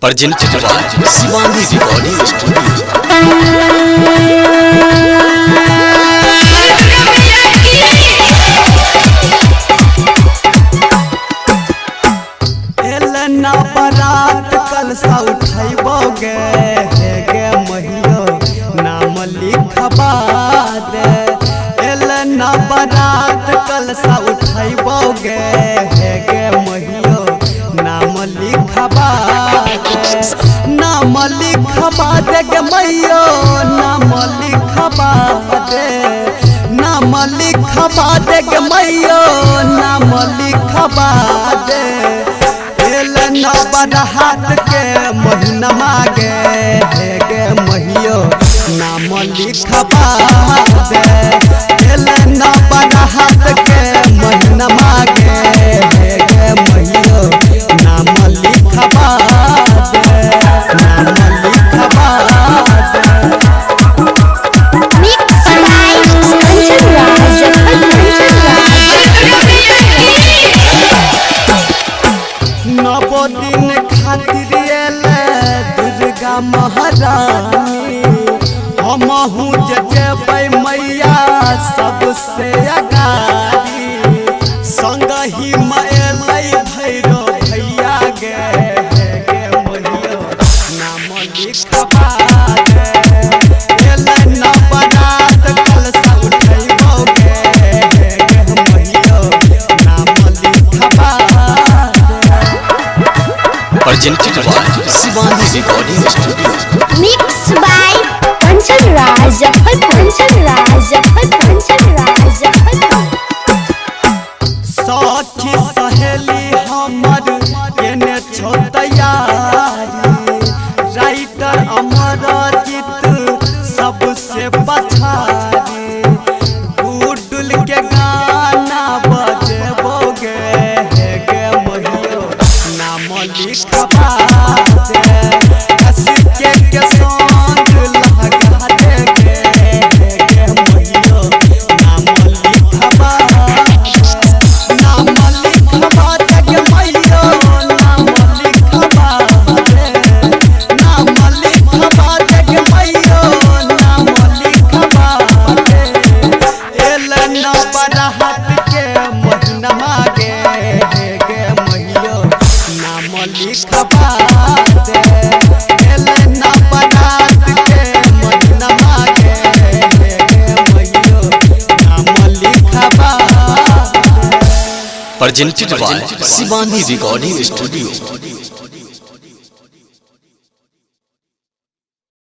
presented by Shivani Recording Studio. Elna बारात कलसा उठैबोगे गे महियो नाम लिखबा दे। एलना बारात कलसा उठैबोगे गे महियो नाम लिखबा दे। नाम लिखबा दे गे महियो नाम लिखबा दे। नाम लिखबा दे गे महियो नाम लिखबा दे। एलना बारात के महीना मागे गे महियो नाम लिखबा दे। एलना बारात के महीना मागे गे महियो नाम लिखबा दे। नाम लिखबा दे। नवो दिन खातिर एले दुर्गा महारानी। हमहू जेबै मैया सबसे अगाड़ी। संगही में एलै भैरो भैया गे महियो नाम लिखबा दे। एलना बारात कलसा उठैबोगे गे महियो नाम लिखबा दे। Presented by Shivani Recording Studio. Mixed by Kanchan Raj, Kanchan Raj, Kanchan Raj, साथी सहेली हमर केने छो तैयारी। राइटर अमरजीत सबसे पछारी। गुडुल के गाना बजेबोगे गे महियो नाम लिखबा दे। हंसके के संग लगा दे गे महियो नाम लिखबा दे। नाम लिखबा दे गे महियो नाम लिखबा दे। नाम लिखबा दे गे महियो नाम लिखबा दे। एलना बारात के महीना मागे गे महियो नाम लिखबा दे। एलना बारात के महीना मागे गे महियो नाम लिखबा दे। Presented by Shivani Recording Studio.